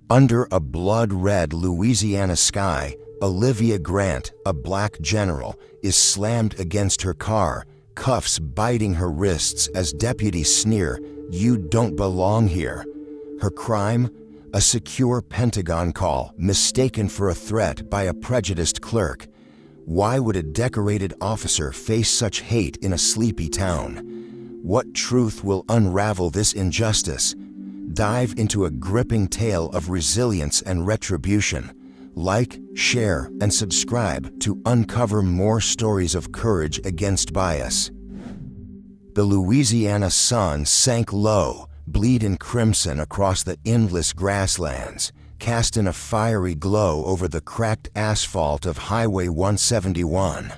Under a blood-red Louisiana sky, Olivia Grant, a black general, is slammed against her car, cuffs biting her wrists as deputies sneer, "You don't belong here." Her crime? A secure Pentagon call mistaken for a threat by a prejudiced clerk. Why would a decorated officer face such hate in a sleepy town? What truth will unravel this injustice? Dive into a gripping tale of resilience and retribution. Like, share, and subscribe to uncover more stories of courage against bias. The Louisiana sun sank low, bleeding crimson across the endless grasslands, casting a fiery glow over the cracked asphalt of Highway 171.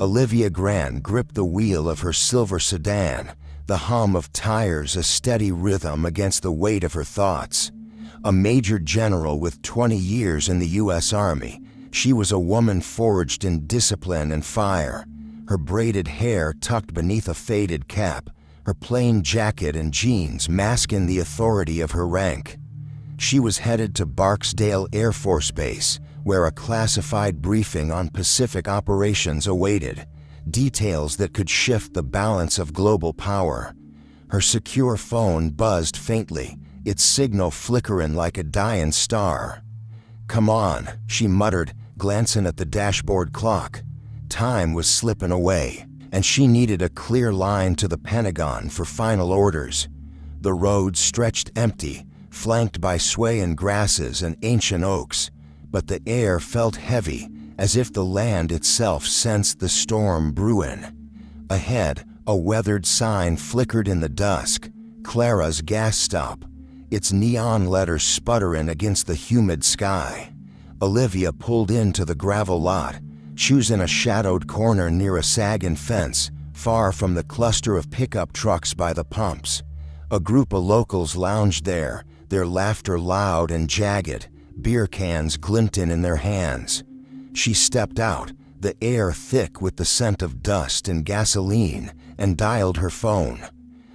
Olivia Grant gripped the wheel of her silver sedan, the hum of tires a steady rhythm against the weight of her thoughts. A major general with 20 years in the U.S. Army, she was a woman forged in discipline and fire. Her braided hair tucked beneath a faded cap, her plain jacket and jeans masking the authority of her rank. She was headed to Barksdale Air Force Base, where a classified briefing on Pacific operations awaited, details that could shift the balance of global power. Her secure phone buzzed faintly, its signal flickering like a dying star. "Come on," she muttered, glancing at the dashboard clock. Time was slipping away, and she needed a clear line to the Pentagon for final orders. The road stretched empty, flanked by swaying grasses and ancient oaks, but the air felt heavy, as if the land itself sensed the storm brewing. Ahead, a weathered sign flickered in the dusk, Clara's gas stop, its neon letters sputtering against the humid sky. Olivia pulled into the gravel lot, choosing a shadowed corner near a sagging fence, far from the cluster of pickup trucks by the pumps. A group of locals lounged there, their laughter loud and jagged, beer cans glinting in their hands. She stepped out, the air thick with the scent of dust and gasoline, and dialed her phone.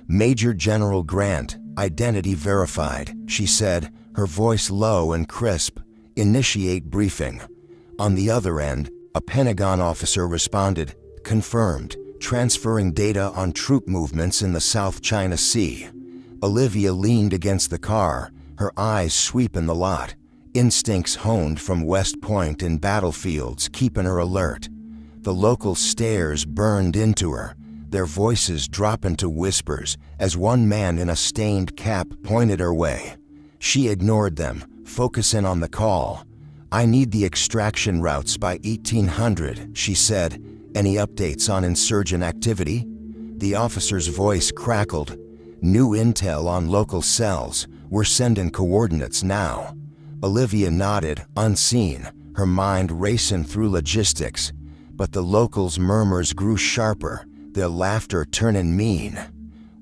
"Major General Grant, identity verified," she said, her voice low and crisp. "Initiate briefing." On the other end, a Pentagon officer responded, "Confirmed, transferring data on troop movements in the South China Sea." Olivia leaned against the car, her eyes sweeping the lot. Instincts honed from West Point and battlefields keeping her alert. The local stares burned into her, their voices dropping to whispers as one man in a stained cap pointed her way. She ignored them, focusing on the call. "I need the extraction routes by 1800, she said. "Any updates on insurgent activity?" The officer's voice crackled. "New intel on local cells. We're sending coordinates now." Olivia nodded, unseen, her mind racing through logistics. But the locals' murmurs grew sharper, their laughter turning mean.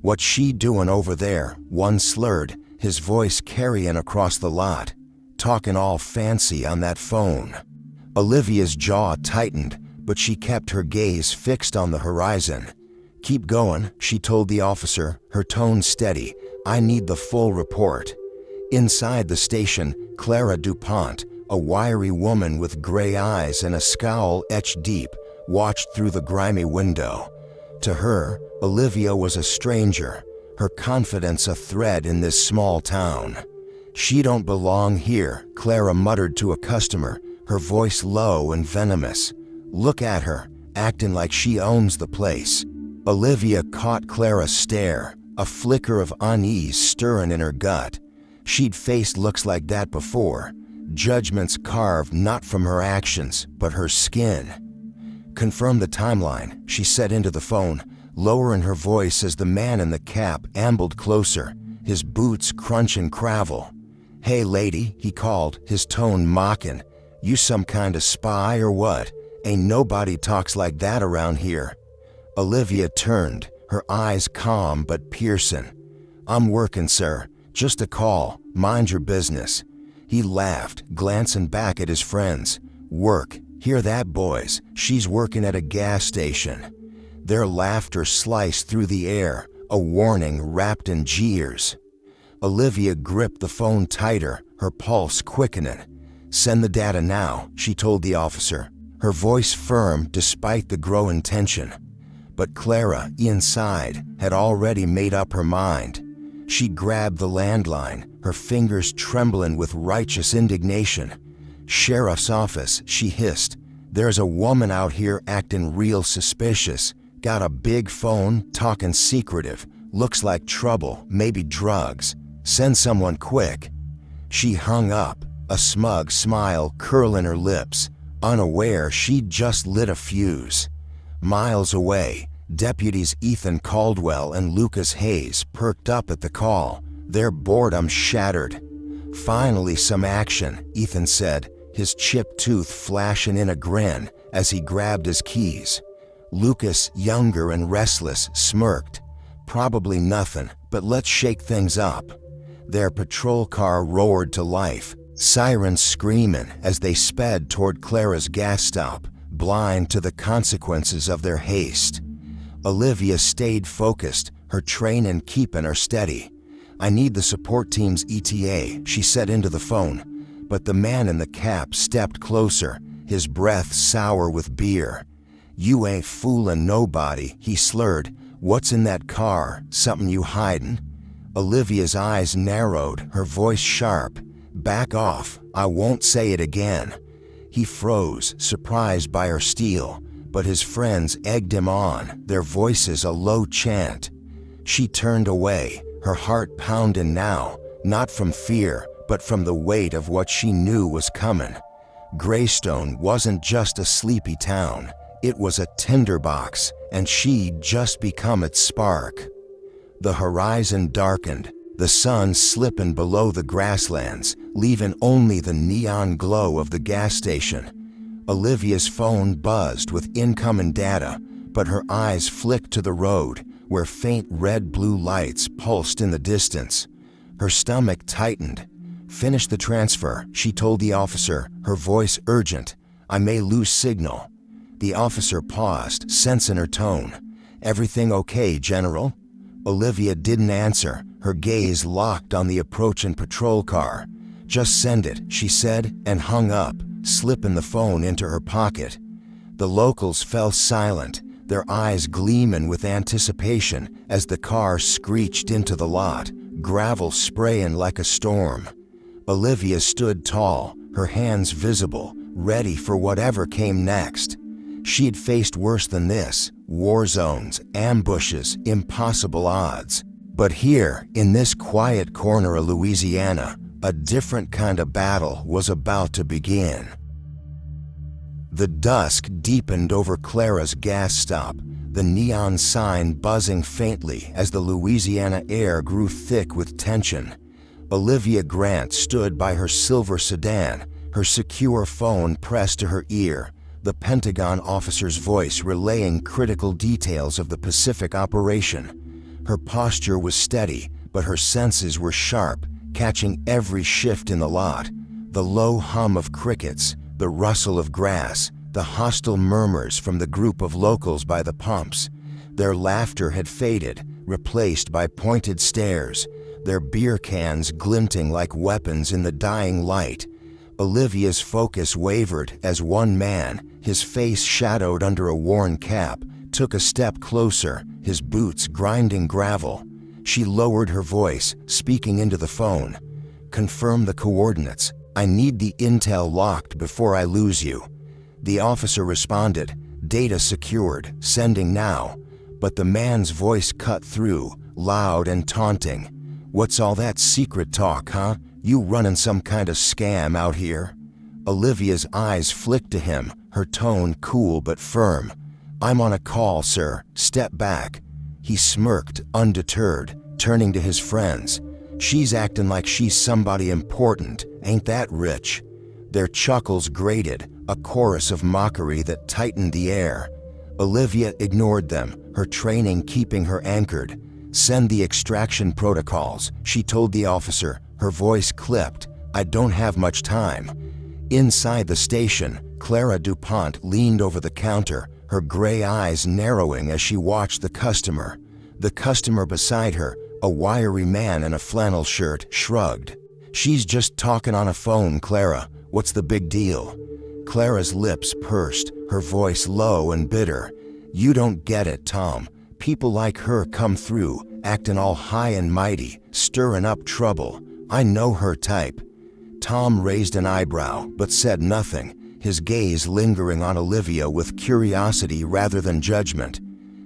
"What's she doing over there?" one slurred, his voice carrying across the lot. "Talking all fancy on that phone." Olivia's jaw tightened, but she kept her gaze fixed on the horizon. "Keep going," she told the officer, her tone steady. "I need the full report." Inside the station, Clara DuPont, a wiry woman with gray eyes and a scowl etched deep, watched through the grimy window. To her, Olivia was a stranger, her confidence a thread in this small town. "She don't belong here," Clara muttered to a customer, her voice low and venomous. "Look at her, acting like she owns the place." Olivia caught Clara's stare, a flicker of unease stirring in her gut. She'd faced looks like that before, judgments carved not from her actions, but her skin. "Confirm the timeline," she said into the phone, lowering her voice as the man in the cap ambled closer, his boots crunching gravel. "Hey lady," he called, his tone mocking. "You some kind of spy or what? Ain't nobody talks like that around here." Olivia turned, her eyes calm but piercing. "I'm working, sir. Just a call. Mind your business." He laughed, glancing back at his friends. "Work. Hear that, boys? She's working at a gas station." Their laughter sliced through the air, a warning wrapped in jeers. Olivia gripped the phone tighter, her pulse quickening. "Send the data now," she told the officer, her voice firm despite the growing tension. But Clara, inside, had already made up her mind. She grabbed the landline, her fingers trembling with righteous indignation. "Sheriff's office," she hissed. "There's a woman out here acting real suspicious. Got a big phone, talking secretive. Looks like trouble, maybe drugs. Send someone quick." She hung up, a smug smile curling her lips, unaware she'd just lit a fuse. Miles away, deputies Ethan Caldwell and Lucas Hayes perked up at the call, their boredom shattered. "Finally some action," Ethan said, his chipped tooth flashing in a grin as he grabbed his keys. Lucas, younger and restless, smirked. "Probably nothing, but let's shake things up." Their patrol car roared to life, sirens screaming as they sped toward Clara's gas stop, blind to the consequences of their haste. Olivia stayed focused, her training keeping her steady. "I need the support team's ETA," she said into the phone. But the man in the cap stepped closer, his breath sour with beer. "You ain't fooling nobody," he slurred. "What's in that car? Something you hidin'?" Olivia's eyes narrowed, her voice sharp. "Back off, I won't say it again." He froze, surprised by her steel, but his friends egged him on, their voices a low chant. She turned away, her heart pounding now, not from fear, but from the weight of what she knew was coming. Greystone wasn't just a sleepy town, it was a tinderbox, and she'd just become its spark. The horizon darkened, the sun slipping below the grasslands, leaving only the neon glow of the gas station. Olivia's phone buzzed with incoming data, but her eyes flicked to the road, where faint red-blue lights pulsed in the distance. Her stomach tightened. "Finish the transfer," she told the officer, her voice urgent. "I may lose signal." The officer paused, sensing her tone. "Everything okay, General?" Olivia didn't answer, her gaze locked on the approaching patrol car. "Just send it," she said, and hung up, slipping the phone into her pocket. The locals fell silent, their eyes gleaming with anticipation as the car screeched into the lot, gravel spraying like a storm. Olivia stood tall, her hands visible, ready for whatever came next. She had faced worse than this: war zones, ambushes, impossible odds. But here, in this quiet corner of Louisiana, a different kind of battle was about to begin. The dusk deepened over Clara's gas stop, the neon sign buzzing faintly as the Louisiana air grew thick with tension. Olivia Grant stood by her silver sedan, her secure phone pressed to her ear, the Pentagon officer's voice relaying critical details of the Pacific operation. Her posture was steady, but her senses were sharp, catching every shift in the lot. The low hum of crickets, the rustle of grass, the hostile murmurs from the group of locals by the pumps. Their laughter had faded, replaced by pointed stares, their beer cans glinting like weapons in the dying light. Olivia's focus wavered as one man, his face shadowed under a worn cap, took a step closer, his boots grinding gravel. She lowered her voice, speaking into the phone. "Confirm the coordinates. I need the intel locked before I lose you." The officer responded, "Data secured, sending now." But the man's voice cut through, loud and taunting. "What's all that secret talk, huh? You running some kind of scam out here?" Olivia's eyes flicked to him, her tone cool but firm. "I'm on a call, sir. Step back." He smirked, undeterred, turning to his friends. "She's acting like she's somebody important, ain't that rich?" Their chuckles grated, a chorus of mockery that tightened the air. Olivia ignored them, her training keeping her anchored. "Send the extraction protocols," she told the officer, her voice clipped. "I don't have much time." Inside the station, Clara DuPont leaned over the counter, her gray eyes narrowing as she watched the customer. The customer beside her, A wiry man in a flannel shirt shrugged. "She's just talking on a phone, Clara. What's the big deal?" Clara's lips pursed, her voice low and bitter. "You don't get it, Tom. People like her come through, acting all high and mighty, stirring up trouble. I know her type." Tom raised an eyebrow, but said nothing, his gaze lingering on Olivia with curiosity rather than judgment.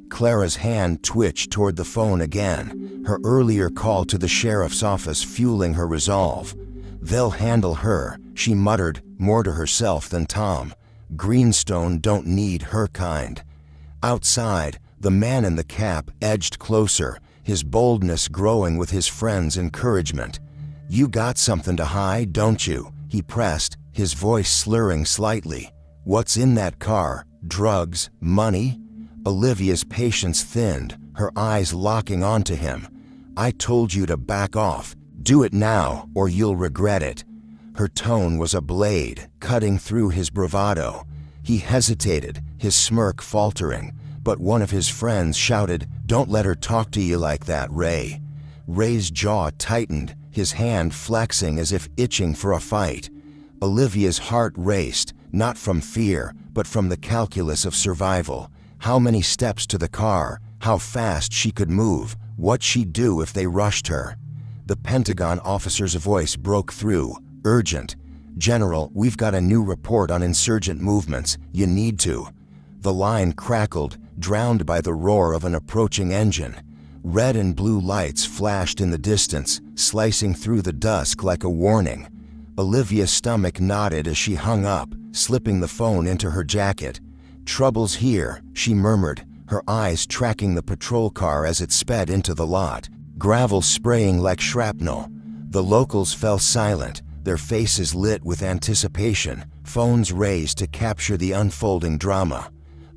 Clara's hand twitched toward the phone again, her earlier call to the sheriff's office fueling her resolve. "They'll handle her," she muttered, more to herself than Tom. "Greenstone don't need her kind." Outside, the man in the cap edged closer, his boldness growing with his friend's encouragement. "You got something to hide, don't you?" he pressed, his voice slurring slightly. "What's in that car? Drugs? Money?" Olivia's patience thinned, her eyes locking onto him. "I told you to back off. Do it now, or you'll regret it." Her tone was a blade, cutting through his bravado. He hesitated, his smirk faltering, but one of his friends shouted, "Don't let her talk to you like that, Ray." Ray's jaw tightened, his hand flexing as if itching for a fight. Olivia's heart raced, not from fear, but from the calculus of survival. How many steps to the car, how fast she could move, what she'd do if they rushed her. The Pentagon officer's voice broke through, urgent. "General, we've got a new report on insurgent movements. You need to." The line crackled, drowned by the roar of an approaching engine. Red and blue lights flashed in the distance, slicing through the dusk like a warning. Olivia's stomach knotted as she hung up, slipping the phone into her jacket. "Trouble's here," she murmured, her eyes tracking the patrol car as it sped into the lot, gravel spraying like shrapnel. The locals fell silent, their faces lit with anticipation, phones raised to capture the unfolding drama.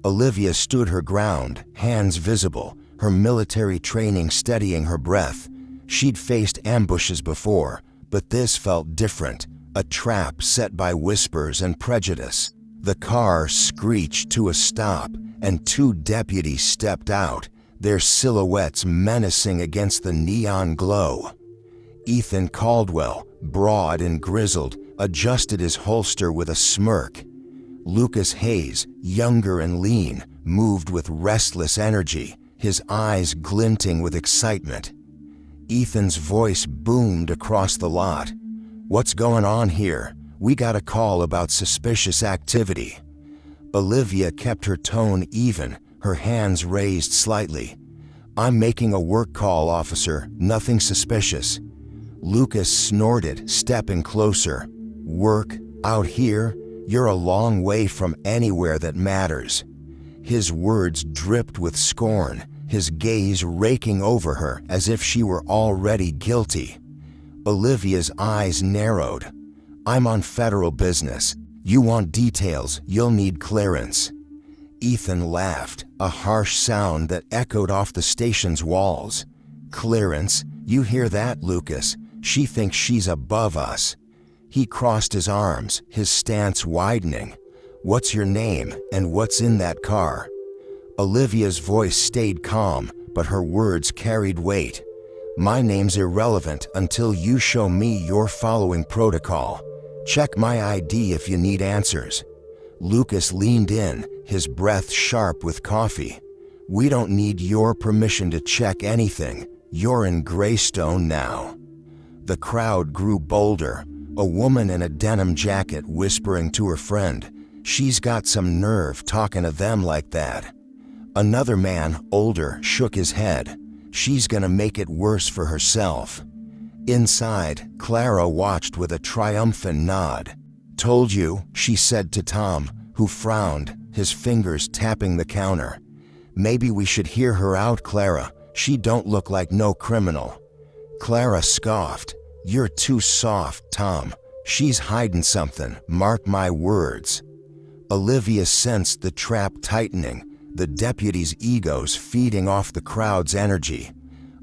Olivia stood her ground, hands visible, her military training steadying her breath. She'd faced ambushes before, but this felt different, a trap set by whispers and prejudice. The car screeched to a stop, and two deputies stepped out, their silhouettes menacing against the neon glow. Ethan Caldwell, broad and grizzled, adjusted his holster with a smirk. Lucas Hayes, younger and lean, moved with restless energy, his eyes glinting with excitement. Ethan's voice boomed across the lot. "What's going on here? We got a call about suspicious activity." Olivia kept her tone even, her hands raised slightly. "I'm making a work call, officer, nothing suspicious." Lucas snorted, stepping closer. "Work? Out here? You're a long way from anywhere that matters." His words dripped with scorn, his gaze raking over her as if she were already guilty. Olivia's eyes narrowed. "I'm on federal business. You want details, you'll need clearance." Ethan laughed, a harsh sound that echoed off the station's walls. "Clearance? You hear that, Lucas? She thinks she's above us." He crossed his arms, his stance widening. "What's your name, and what's in that car?" Olivia's voice stayed calm, but her words carried weight. "My name's irrelevant until you show me you're following protocol. Check my ID if you need answers." Lucas leaned in, his breath sharp with coffee. "We don't need your permission to check anything. You're in Greystone now." The crowd grew bolder, a woman in a denim jacket whispering to her friend, "She's got some nerve talking to them like that." Another man, older, shook his head. "She's gonna make it worse for herself." Inside, Clara watched with a triumphant nod. "Told you," she said to Tom, who frowned, his fingers tapping the counter. "Maybe we should hear her out, Clara. She don't look like no criminal." Clara scoffed. "You're too soft, Tom. She's hiding something, mark my words." Olivia sensed the trap tightening, the deputies' egos feeding off the crowd's energy.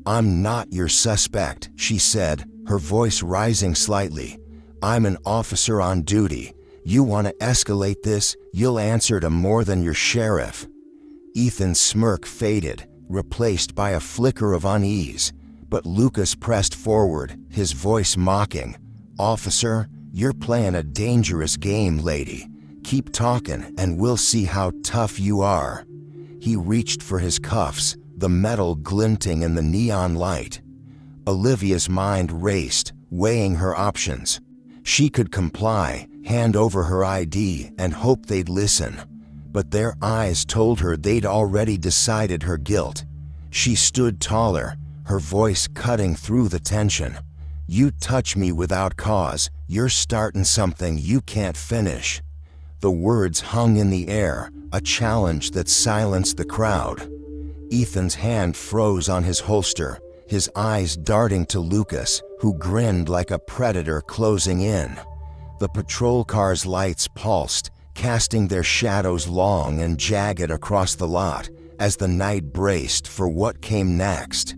"I'm not your suspect," she said, her voice rising slightly. "I'm an officer on duty. You want to escalate this, you'll answer to more than your sheriff." Ethan's smirk faded, replaced by a flicker of unease, But Lucas pressed forward, his voice mocking. "Officer, you're playing a dangerous game, lady. Keep talking and we'll see how tough you are." He reached for his cuffs, the metal glinting in the neon light. Olivia's mind raced, weighing her options. She could comply, hand over her ID, and hope they'd listen. But their eyes told her they'd already decided her guilt. She stood taller, her voice cutting through the tension. "You touch me without cause, you're starting something you can't finish." The words hung in the air, a challenge that silenced the crowd. Ethan's hand froze on his holster, his eyes darting to Lucas, who grinned like a predator closing in. The patrol car's lights pulsed, casting their shadows long and jagged across the lot, as the night braced for what came next.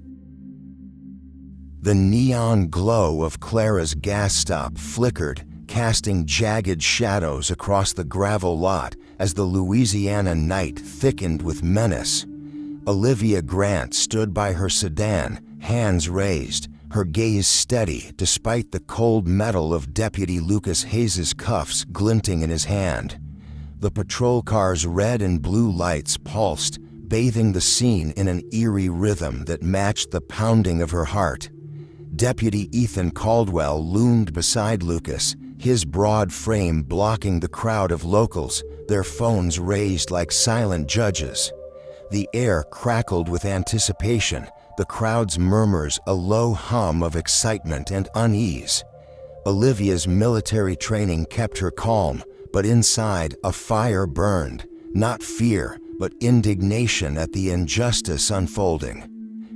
The neon glow of Clara's gas stop flickered, casting jagged shadows across the gravel lot as the Louisiana night thickened with menace. Olivia Grant stood by her sedan, hands raised, her gaze steady despite the cold metal of Deputy Lucas Hayes's cuffs glinting in his hand. The patrol car's red and blue lights pulsed, bathing the scene in an eerie rhythm that matched the pounding of her heart. Deputy Ethan Caldwell loomed beside Lucas, his broad frame blocking the crowd of locals, their phones raised like silent judges. The air crackled with anticipation, the crowd's murmurs a low hum of excitement and unease. Olivia's military training kept her calm, but inside a fire burned, not fear, but indignation at the injustice unfolding.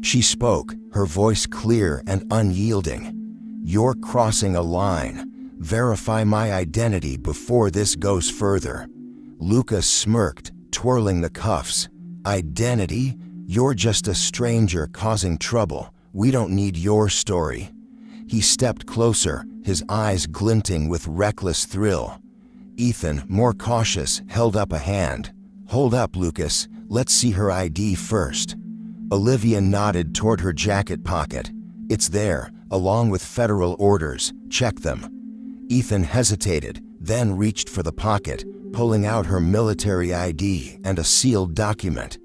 She spoke, her voice clear and unyielding. "You're crossing a line. Verify my identity before this goes further." Lucas smirked, twirling the cuffs. "Identity? You're just a stranger causing trouble. We don't need your story." He stepped closer, his eyes glinting with reckless thrill. Ethan, more cautious, held up a hand. "Hold up, Lucas. Let's see her ID first." Olivia nodded toward her jacket pocket. "It's there, along with federal orders. Check them." Ethan hesitated, then reached for the pocket, pulling out her military ID and a sealed document.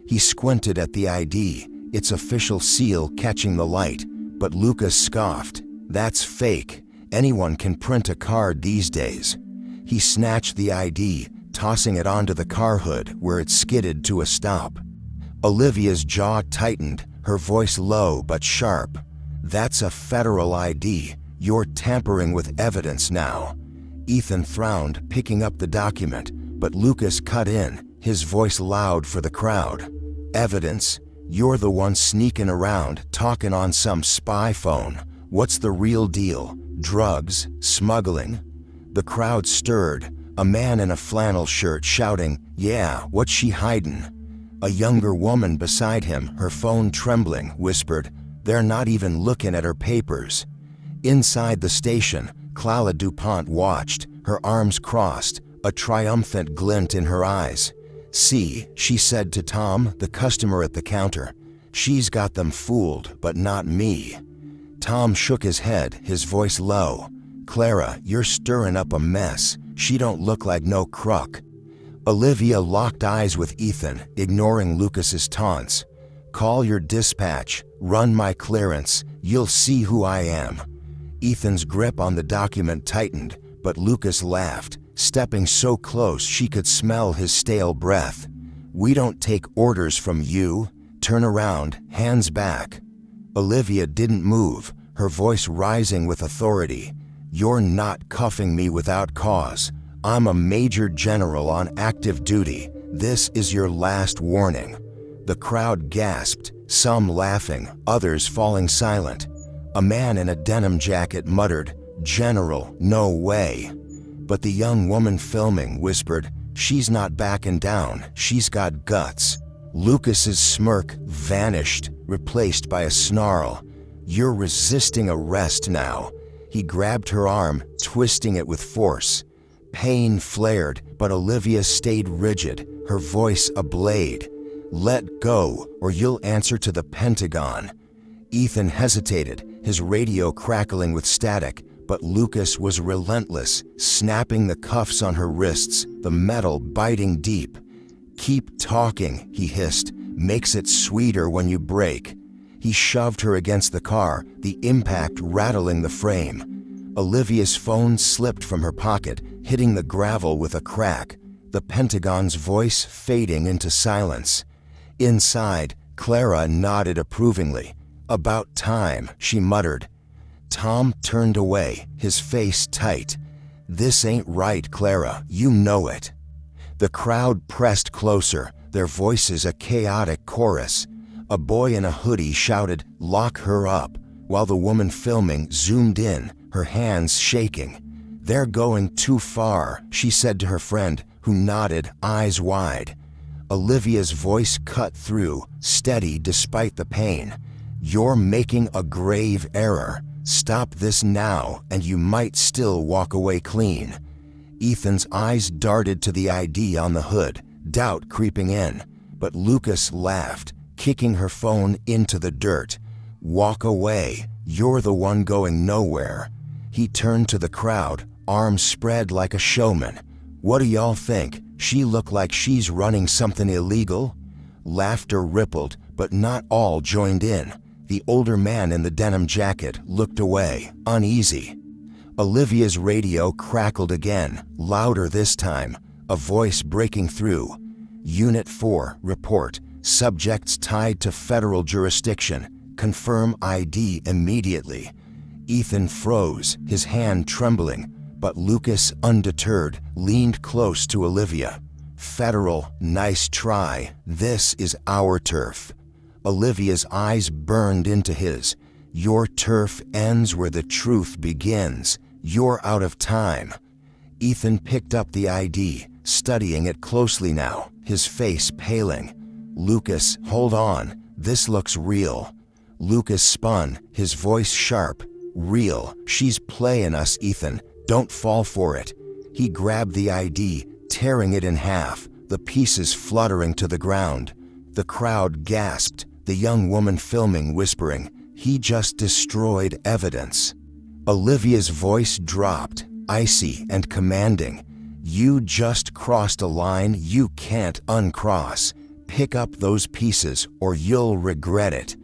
He squinted at the ID, its official seal catching the light, but Lucas scoffed. "That's fake. Anyone can print a card these days." He snatched the ID, tossing it onto the car hood where it skidded to a stop. Olivia's jaw tightened, her voice low but sharp. "That's a federal ID. You're tampering with evidence now." Ethan frowned, picking up the document, but Lucas cut in, his voice loud for the crowd. "Evidence? You're the one sneaking around, talking on some spy phone. What's the real deal? Drugs? Smuggling?" The crowd stirred, a man in a flannel shirt shouting, "Yeah, what's she hiding?" A younger woman beside him, her phone trembling, whispered, "They're not even looking at her papers." Inside the station, Clara DuPont watched, her arms crossed, a triumphant glint in her eyes. "See," she said to Tom, the customer at the counter. "She's got them fooled, but not me." Tom shook his head, his voice low. "Clara, you're stirring up a mess. She don't look like no crook." Olivia locked eyes with Ethan, ignoring Lucas's taunts. "Call your dispatch, run my clearance, you'll see who I am." Ethan's grip on the document tightened, but Lucas laughed, stepping so close she could smell his stale breath. "We don't take orders from you. Turn around, hands back." Olivia didn't move, her voice rising with authority. "You're not cuffing me without cause. I'm a major general on active duty. This is your last warning." The crowd gasped, some laughing, others falling silent. A man in a denim jacket muttered, "General, no way." But the young woman filming whispered, "She's not backing down, she's got guts." Lucas's smirk vanished, replaced by a snarl. "You're resisting arrest now." He grabbed her arm, twisting it with force. Pain flared, but Olivia stayed rigid, her voice a blade. "Let go, or you'll answer to the Pentagon." Ethan hesitated, his radio crackling with static, but Lucas was relentless, snapping the cuffs on her wrists, the metal biting deep. "Keep talking," he hissed. "Makes it sweeter when you break." He shoved her against the car, the impact rattling the frame. Olivia's phone slipped from her pocket, hitting the gravel with a crack, the Pentagon's voice fading into silence. Inside, Clara nodded approvingly. "About time," she muttered. Tom turned away, his face tight. "This ain't right, Clara, you know it." The crowd pressed closer, their voices a chaotic chorus. A boy in a hoodie shouted, "Lock her up," while the woman filming zoomed in, her hands shaking. "They're going too far," she said to her friend, who nodded, eyes wide. Olivia's voice cut through, steady despite the pain. "You're making a grave error. Stop this now, and you might still walk away clean." Ethan's eyes darted to the ID on the hood, doubt creeping in, but Lucas laughed, kicking her phone into the dirt. "Walk away. You're the one going nowhere." He turned to the crowd, arms spread like a showman. "What do y'all think? She look like she's running something illegal?" Laughter rippled, but not all joined in. The older man in the denim jacket looked away, uneasy. Olivia's radio crackled again, louder this time, a voice breaking through. "Unit 4, report. Subjects tied to federal jurisdiction. Confirm ID immediately." Ethan froze, his hand trembling, but Lucas, undeterred, leaned close to Olivia. "Federal, nice try. This is our turf." Olivia's eyes burned into his. "Your turf ends where the truth begins. You're out of time." Ethan picked up the ID, studying it closely now, his face paling. "Lucas, hold on. This looks real." Lucas spun, his voice sharp. "Real. She's playing us, Ethan. Don't fall for it." He grabbed the ID, tearing it in half, the pieces fluttering to the ground. The crowd gasped, the young woman filming whispering, "He just destroyed evidence." Olivia's voice dropped, icy and commanding. "You just crossed a line you can't uncross. Pick up those pieces or you'll regret it."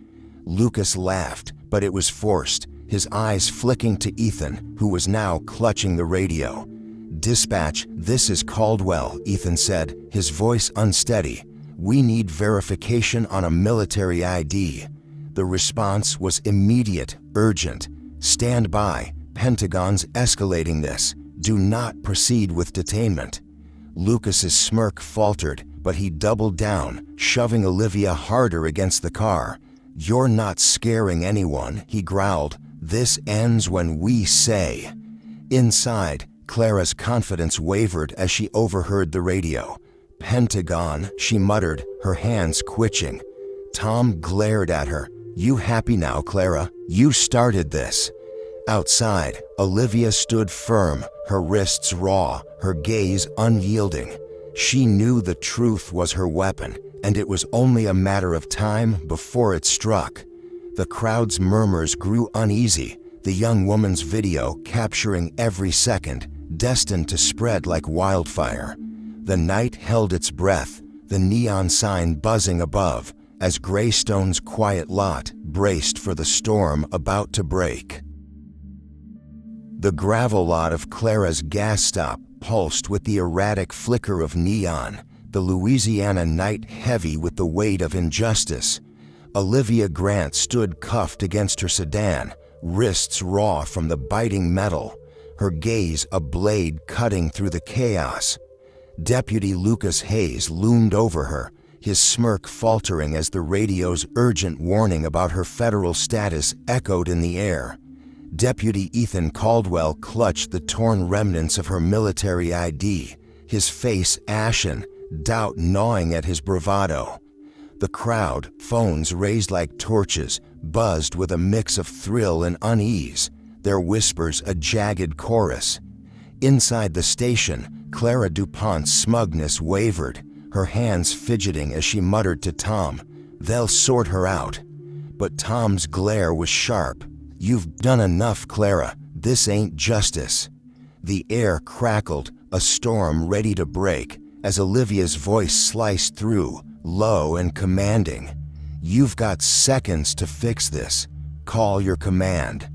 Lucas laughed, but it was forced, his eyes flicking to Ethan, who was now clutching the radio. "Dispatch, this is Caldwell," Ethan said, his voice unsteady. "We need verification on a military ID." The response was immediate, urgent. "Stand by. Pentagon's escalating this. Do not proceed with detainment." Lucas's smirk faltered, but he doubled down, shoving Olivia harder against the car. "You're not scaring anyone," he growled. "This ends when we say." Inside, Clara's confidence wavered as she overheard the radio. "Pentagon," she muttered, her hands twitching. Tom glared at her. "You happy now, Clara? You started this." Outside, Olivia stood firm, her wrists raw, her gaze unyielding. She knew the truth was her weapon, and it was only a matter of time before it struck. The crowd's murmurs grew uneasy, the young woman's video capturing every second, destined to spread like wildfire. The night held its breath, the neon sign buzzing above, as Greystone's quiet lot braced for the storm about to break. The gravel lot of Clara's gas stop pulsed with the erratic flicker of neon, the Louisiana night heavy with the weight of injustice. Olivia Grant stood cuffed against her sedan, wrists raw from the biting metal, her gaze a blade cutting through the chaos. Deputy Lucas Hayes loomed over her, his smirk faltering as the radio's urgent warning about her federal status echoed in the air. Deputy Ethan Caldwell clutched the torn remnants of her military ID, his face ashen, doubt gnawing at his bravado. The crowd, phones raised like torches, buzzed with a mix of thrill and unease, their whispers a jagged chorus. Inside the station, Clara DuPont's smugness wavered, her hands fidgeting as she muttered to Tom, "They'll sort her out." but Tom's glare was sharp. "You've done enough, Clara. This ain't justice." The air crackled, a storm ready to break, as Olivia's voice sliced through, low and commanding. "You've got seconds to fix this. Call your command."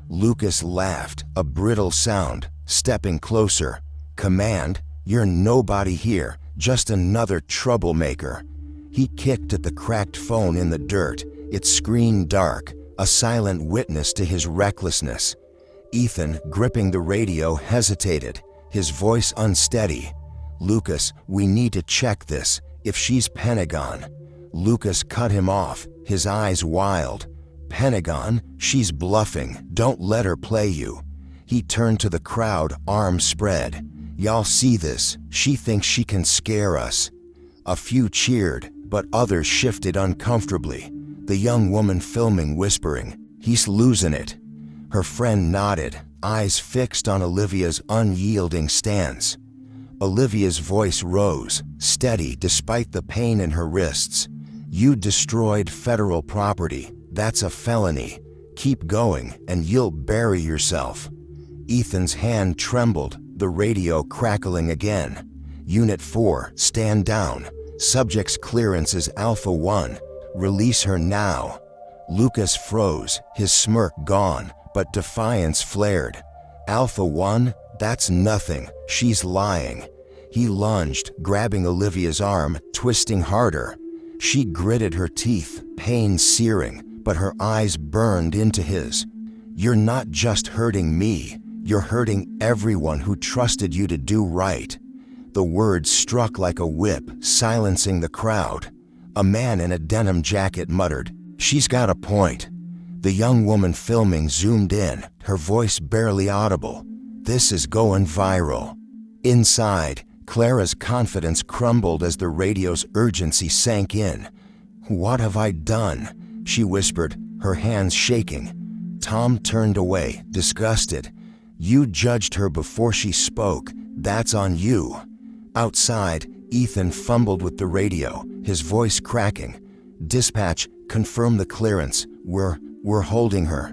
Lucas laughed, a brittle sound, stepping closer. "Command? You're nobody here, just another troublemaker." He kicked at the cracked phone in the dirt, its screen dark, a silent witness to his recklessness. Ethan, gripping the radio, hesitated, his voice unsteady. "Lucas, we need to check this. If she's Pentagon." Lucas cut him off, his eyes wild. "Pentagon? She's bluffing. Don't let her play you." He turned to the crowd, arms spread. "Y'all see this? She thinks she can scare us." A few cheered, but others shifted uncomfortably. The young woman filming whispering, "He's losing it." Her friend nodded, eyes fixed on Olivia's unyielding stance. Olivia's voice rose, steady despite the pain in her wrists. "You destroyed federal property. That's a felony. Keep going, and you'll bury yourself." Ethan's hand trembled, the radio crackling again. "Unit 4, stand down. Subject's clearance is Alpha 1. Release her now." Lucas froze, his smirk gone, but defiance flared. "Alpha 1? That's nothing. She's lying." He lunged, grabbing Olivia's arm, twisting harder. She gritted her teeth, pain searing, but her eyes burned into his. "You're not just hurting me. You're hurting everyone who trusted you to do right." The words struck like a whip, silencing the crowd. A man in a denim jacket muttered, "She's got a point." The young woman filming zoomed in, her voice barely audible. "This is going viral." Inside, Clara's confidence crumbled as the radio's urgency sank in. "What have I done?" she whispered, her hands shaking. Tom turned away, disgusted. "You judged her before she spoke. That's on you." Outside, Ethan fumbled with the radio, his voice cracking. "Dispatch, confirm the clearance. We're holding her."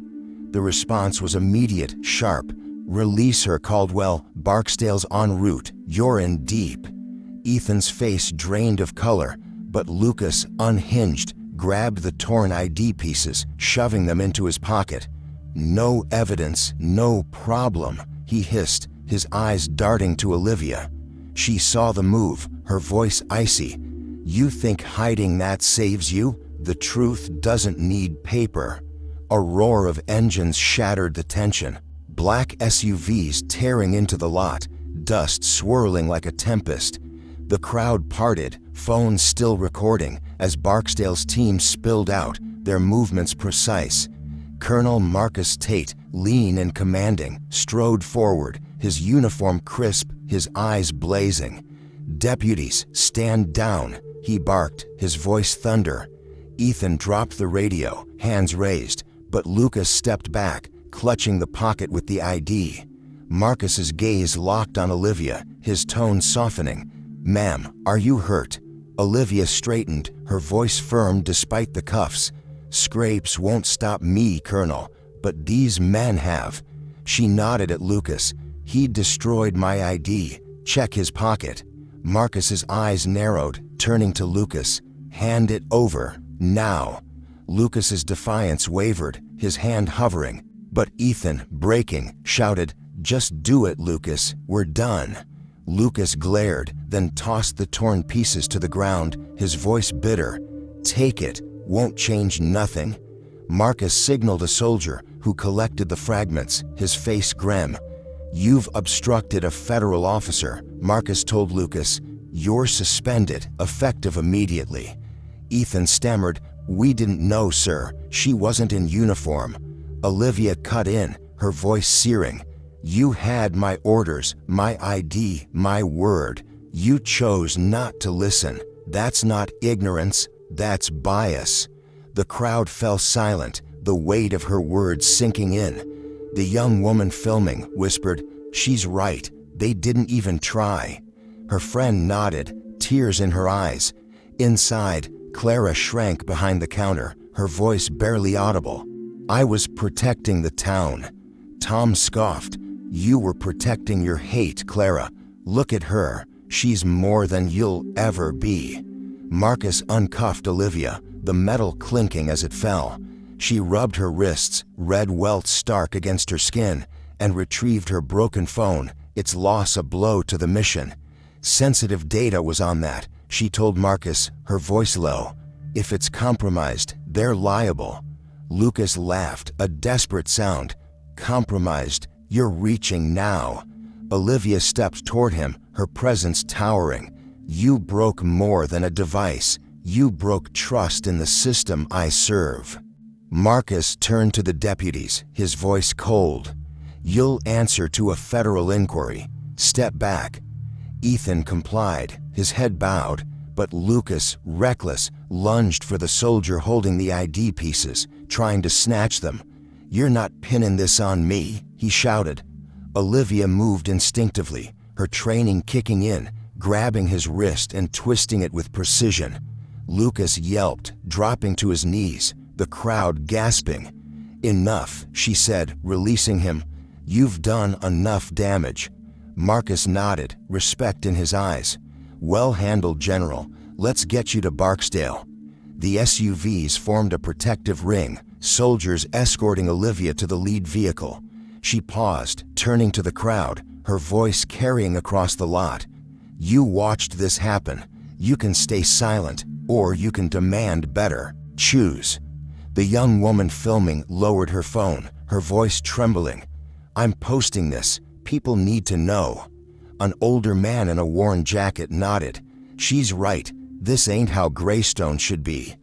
The response was immediate, sharp. "Release her, Caldwell. Barksdale's en route. You're in deep." Ethan's face drained of color, but Lucas, unhinged, grabbed the torn ID pieces, shoving them into his pocket. "No evidence, no problem," he hissed, his eyes darting to Olivia. She saw the move, her voice icy. "You think hiding that saves you? The truth doesn't need paper." A roar of engines shattered the tension. Black SUVs tearing into the lot, dust swirling like a tempest. The crowd parted, phones still recording, as Barksdale's team spilled out, their movements precise. Colonel Marcus Tate, lean and commanding, strode forward, his uniform crisp, his eyes blazing. "Deputies, stand down," he barked, his voice thunder. Ethan dropped the radio, hands raised, but Lucas stepped back, clutching the pocket with the ID. Marcus's gaze locked on Olivia, his tone softening. "Ma'am, are you hurt?" Olivia straightened, her voice firm despite the cuffs. "Scrapes won't stop me, Colonel, but these men have." She nodded at Lucas. "He destroyed my ID. Check his pocket." Marcus's eyes narrowed, turning to Lucas. "Hand it over, now." Lucas's defiance wavered, his hand hovering, but Ethan, breaking, shouted, "Just do it, Lucas, we're done." Lucas glared, then tossed the torn pieces to the ground, his voice bitter. "Take it, won't change nothing." Marcus signaled a soldier, who collected the fragments, his face grim. "You've obstructed a federal officer," Marcus told Lucas. "You're suspended, effective immediately." Ethan stammered, "We didn't know, sir. She wasn't in uniform." Olivia cut in, her voice searing. "You had my orders, my ID, my word. You chose not to listen. That's not ignorance, that's bias." The crowd fell silent, the weight of her words sinking in. The young woman filming whispered, "She's right. They didn't even try." Her friend nodded, tears in her eyes. Inside, Clara shrank behind the counter, her voice barely audible. "I was protecting the town." Tom scoffed. "You were protecting your hate, Clara. Look at her. She's more than you'll ever be." Marcus uncuffed Olivia, the metal clinking as it fell. She rubbed her wrists, red welts stark against her skin, and retrieved her broken phone, its loss a blow to the mission. "Sensitive data was on that," she told Marcus, her voice low. "If it's compromised, they're liable." Lucas laughed, a desperate sound. "Compromised? You're reaching now." Olivia stepped toward him, her presence towering. "You broke more than a device. You broke trust in the system I serve." Marcus turned to the deputies, his voice cold. "You'll answer to a federal inquiry. Step back." Ethan complied, his head bowed, but Lucas, reckless, lunged for the soldier holding the ID pieces, trying to snatch them. "You're not pinning this on me," he shouted. Olivia moved instinctively, her training kicking in, grabbing his wrist and twisting it with precision. Lucas yelped, dropping to his knees, the crowd gasping. "Enough," she said, releasing him. "You've done enough damage." Marcus nodded, respect in his eyes. "Well handled, General. Let's get you to Barksdale." The SUVs formed a protective ring, soldiers escorting Olivia to the lead vehicle. She paused, turning to the crowd, her voice carrying across the lot. "You watched this happen. You can stay silent, or you can demand better. Choose." The young woman filming lowered her phone, her voice trembling. "I'm posting this. People need to know." An older man in a worn jacket nodded. "She's right. This ain't how Greystone should be."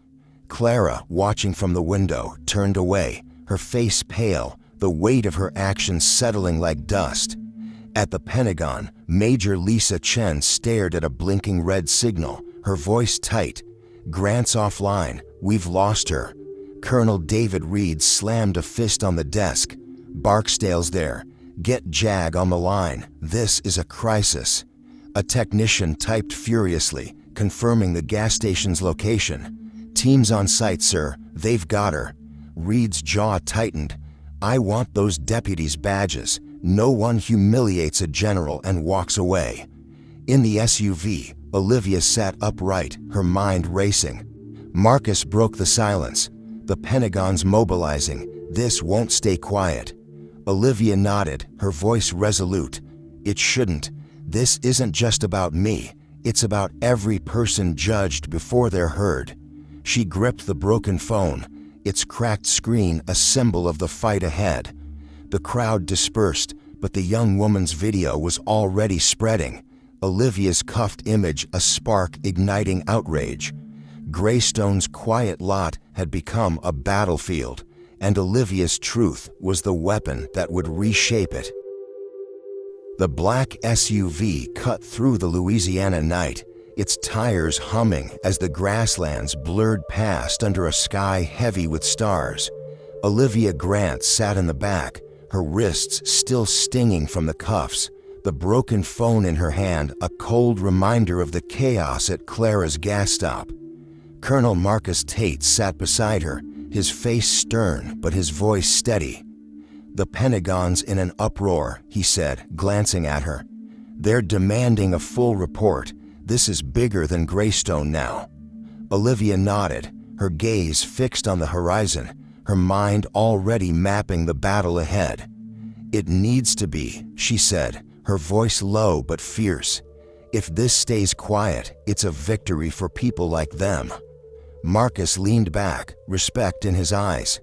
Clara, watching from the window, turned away, her face pale, the weight of her actions settling like dust. At the Pentagon, Major Lisa Chen stared at a blinking red signal, her voice tight. "Grant's offline. We've lost her." Colonel David Reed slammed a fist on the desk. "Barksdale's there. Get Jag on the line. This is a crisis." A technician typed furiously, confirming the gas station's location. "Team's on site, sir. They've got her." Reed's jaw tightened. "I want those deputies' badges. No one humiliates a general and walks away." In the SUV, Olivia sat upright, her mind racing. Marcus broke the silence. "The Pentagon's mobilizing. This won't stay quiet." Olivia nodded, her voice resolute. "It shouldn't. This isn't just about me. It's about every person judged before they're heard." She gripped the broken phone, its cracked screen a symbol of the fight ahead. The crowd dispersed, but the young woman's video was already spreading, Olivia's cuffed image a spark igniting outrage. Greystone's quiet lot had become a battlefield, and Olivia's truth was the weapon that would reshape it. The black SUV cut through the Louisiana night, its tires humming as the grasslands blurred past under a sky heavy with stars. Olivia Grant sat in the back, her wrists still stinging from the cuffs, the broken phone in her hand a cold reminder of the chaos at Clara's gas stop. Colonel Marcus Tate sat beside her, his face stern but his voice steady. "The Pentagon's in an uproar," he said, glancing at her. "They're demanding a full report. This is bigger than Greystone now." Olivia nodded, her gaze fixed on the horizon, her mind already mapping the battle ahead. "It needs to be," she said, her voice low but fierce. "If this stays quiet, it's a victory for people like them." Marcus leaned back, respect in his eyes.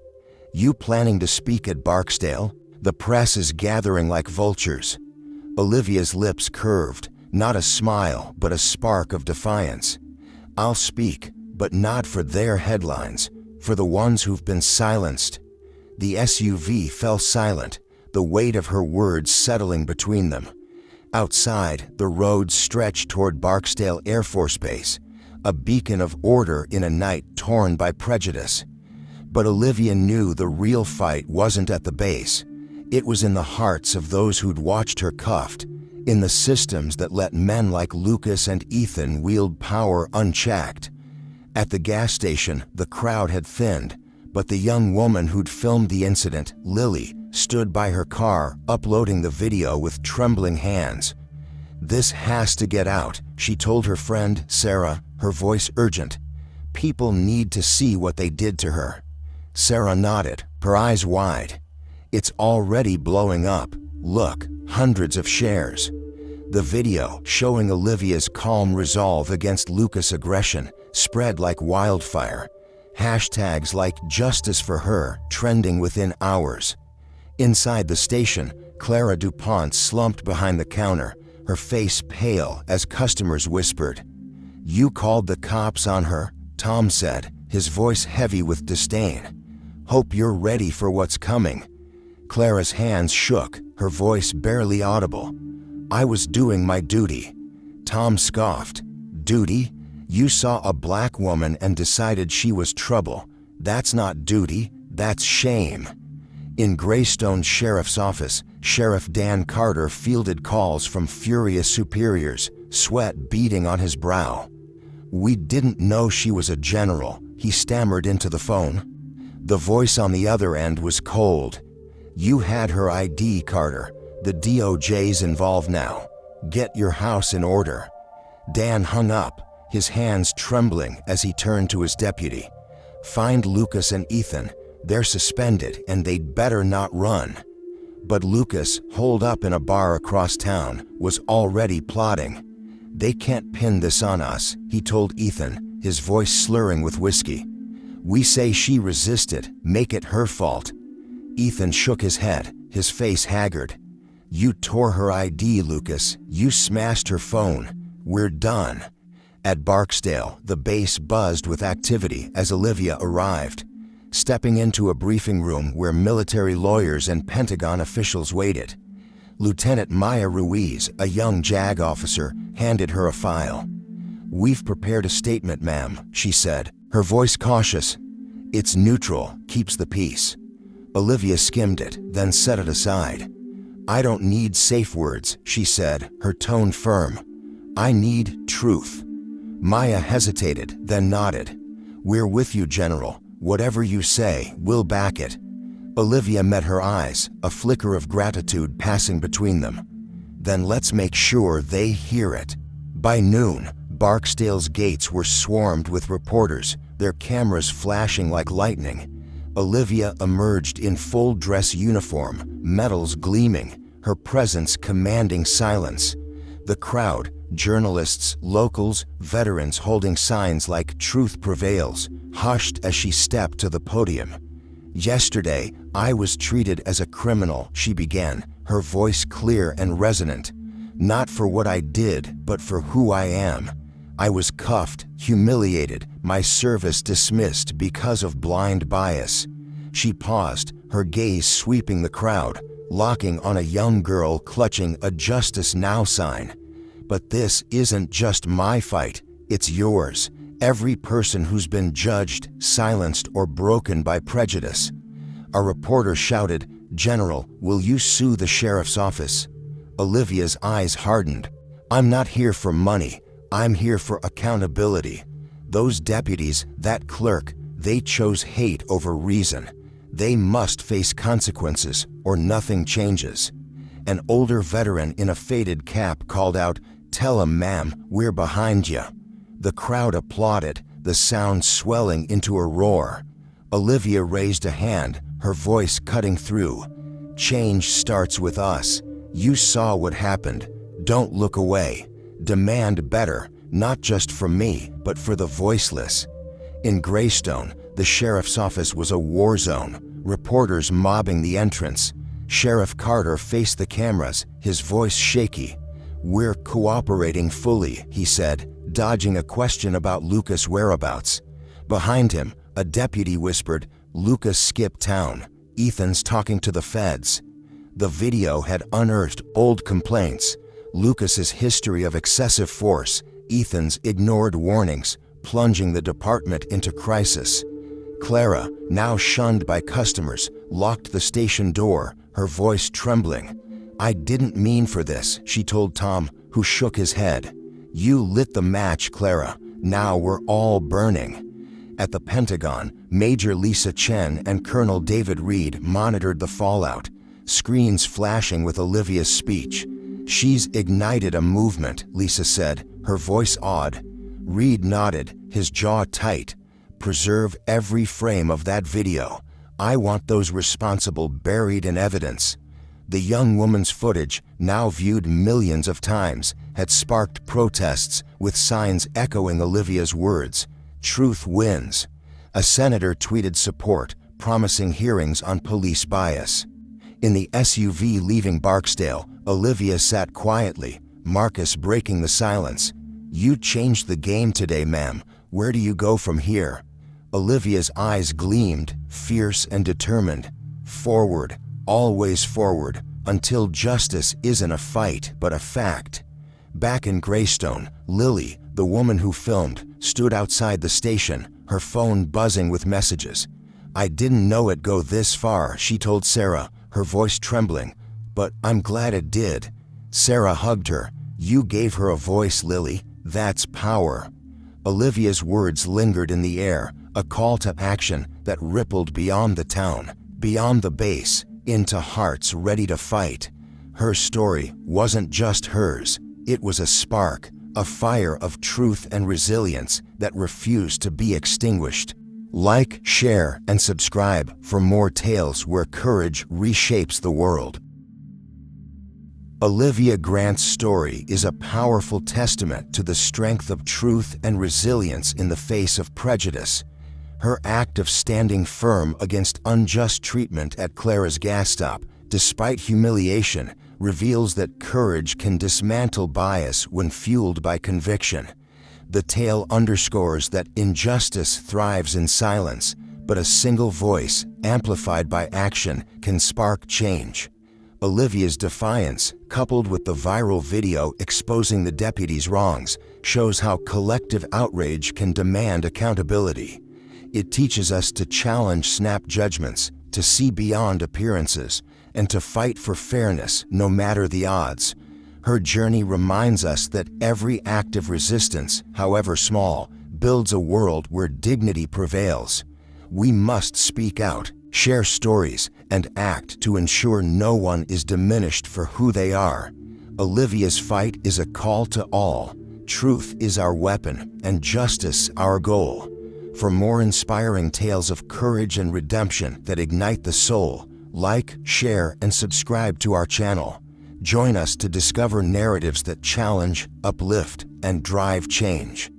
"You planning to speak at Barksdale? The press is gathering like vultures." Olivia's lips curved, not a smile but a spark of defiance. "I'll speak, but not for their headlines, for the ones who've been silenced." The SUV fell silent, the weight of her words settling between them. Outside, the road stretched toward Barksdale Air Force Base, a beacon of order in a night torn by prejudice. But Olivia knew the real fight wasn't at the base. It was in the hearts of those who'd watched her cuffed, in the systems that let men like Lucas and Ethan wield power unchecked. At the gas station, the crowd had thinned, but the young woman who'd filmed the incident, Lily, stood by her car, uploading the video with trembling hands. "This has to get out," she told her friend, Sarah, her voice urgent. "People need to see what they did to her." Sarah nodded, her eyes wide. "It's already blowing up. Look, hundreds of shares." The video, showing Olivia's calm resolve against Lucas' aggression, spread like wildfire. Hashtags like "Justice for her" trending within hours. Inside the station, Clara DuPont slumped behind the counter, her face pale as customers whispered. "You called the cops on her," Tom said, his voice heavy with disdain. "Hope you're ready for what's coming." Clara's hands shook, her voice barely audible. "I was doing my duty." Tom scoffed. "Duty? You saw a black woman and decided she was trouble. That's not duty, that's shame." In Greystone Sheriff's Office, Sheriff Dan Carter fielded calls from furious superiors, sweat beading on his brow. "We didn't know she was a general," he stammered into the phone. The voice on the other end was cold. "You had her ID, Carter. The DOJ's involved now. Get your house in order." Dan hung up, his hands trembling as he turned to his deputy. "Find Lucas and Ethan. They're suspended and they'd better not run." But Lucas, holed up in a bar across town, was already plotting. "They can't pin this on us," he told Ethan, his voice slurring with whiskey. "We say she resisted, make it her fault." Ethan shook his head, his face haggard. "You tore her ID, Lucas. You smashed her phone. We're done." At Barksdale, the base buzzed with activity as Olivia arrived. Stepping into a briefing room where military lawyers and Pentagon officials waited. Lieutenant Maya Ruiz, a young JAG officer, handed her a file. "We've prepared a statement, ma'am," she said, her voice cautious. "It's neutral, keeps the peace." Olivia skimmed it, then set it aside. "I don't need safe words," she said, her tone firm. "I need truth." Maya hesitated, then nodded. "We're with you, General. Whatever you say, we'll back it." Olivia met her eyes, a flicker of gratitude passing between them. "Then let's make sure they hear it." By noon, Barksdale's gates were swarmed with reporters, their cameras flashing like lightning. Olivia emerged in full dress uniform, medals gleaming, her presence commanding silence. The crowd, journalists, locals, veterans holding signs like "Truth Prevails," hushed as she stepped to the podium. "Yesterday, I was treated as a criminal," she began, her voice clear and resonant. "Not for what I did, but for who I am. I was cuffed, humiliated, my service dismissed because of blind bias." She paused, her gaze sweeping the crowd, locking on a young girl clutching a "Justice Now" sign. "But this isn't just my fight, it's yours. Every person who's been judged, silenced, or broken by prejudice." A reporter shouted, "General, will you sue the sheriff's office?" Olivia's eyes hardened. "I'm not here for money. I'm here for accountability. Those deputies, that clerk, they chose hate over reason. They must face consequences, or nothing changes." An older veteran in a faded cap called out, "Tell 'em, ma'am, we're behind ya." The crowd applauded, the sound swelling into a roar. Olivia raised a hand, her voice cutting through. "Change starts with us. You saw what happened. Don't look away. Demand better, not just from me, but for the voiceless." In Greystone, the sheriff's office was a war zone, reporters mobbing the entrance. Sheriff Carter faced the cameras, his voice shaky. "We're cooperating fully," he said, dodging a question about Lucas' whereabouts. Behind him, a deputy whispered, "Lucas skipped town. Ethan's talking to the feds." The video had unearthed old complaints. Lucas's history of excessive force, Ethan's ignored warnings, plunging the department into crisis. Clara, now shunned by customers, locked the station door, her voice trembling. "I didn't mean for this," she told Tom, who shook his head. "You lit the match, Clara. Now we're all burning." At the Pentagon, Major Lisa Chen and Colonel David Reed monitored the fallout, screens flashing with Olivia's speech. "She's ignited a movement," Lisa said, her voice awed. Reed nodded, his jaw tight. "Preserve every frame of that video. I want those responsible buried in evidence." The young woman's footage, now viewed millions of times, had sparked protests, with signs echoing Olivia's words. "Truth wins." A senator tweeted support, promising hearings on police bias. In the SUV leaving Barksdale, Olivia sat quietly, Marcus breaking the silence. "You changed the game today, ma'am. Where do you go from here?" Olivia's eyes gleamed, fierce and determined. "Forward, always forward, until justice isn't a fight but a fact." Back in Greystone, Lily, the woman who filmed, stood outside the station, her phone buzzing with messages. "I didn't know it'd go this far," she told Sarah, her voice trembling. "But I'm glad it did." Sarah hugged her. "You gave her a voice, Lily. That's power." Olivia's words lingered in the air, a call to action that rippled beyond the town, beyond the base, into hearts ready to fight. Her story wasn't just hers. It was a spark, a fire of truth and resilience that refused to be extinguished. Like, share, and subscribe for more tales where courage reshapes the world. Olivia Grant's story is a powerful testament to the strength of truth and resilience in the face of prejudice. Her act of standing firm against unjust treatment at Clara's gas stop, despite humiliation, reveals that courage can dismantle bias when fueled by conviction. The tale underscores that injustice thrives in silence, but a single voice, amplified by action, can spark change. Olivia's defiance, coupled with the viral video exposing the deputies' wrongs, shows how collective outrage can demand accountability. It teaches us to challenge snap judgments, to see beyond appearances, and to fight for fairness no matter the odds. Her journey reminds us that every act of resistance, however small, builds a world where dignity prevails. We must speak out, share stories, and act to ensure no one is diminished for who they are. Olivia's fight is a call to all. Truth is our weapon, and justice our goal. For more inspiring tales of courage and redemption that ignite the soul, like, share, and subscribe to our channel. Join us to discover narratives that challenge, uplift, and drive change.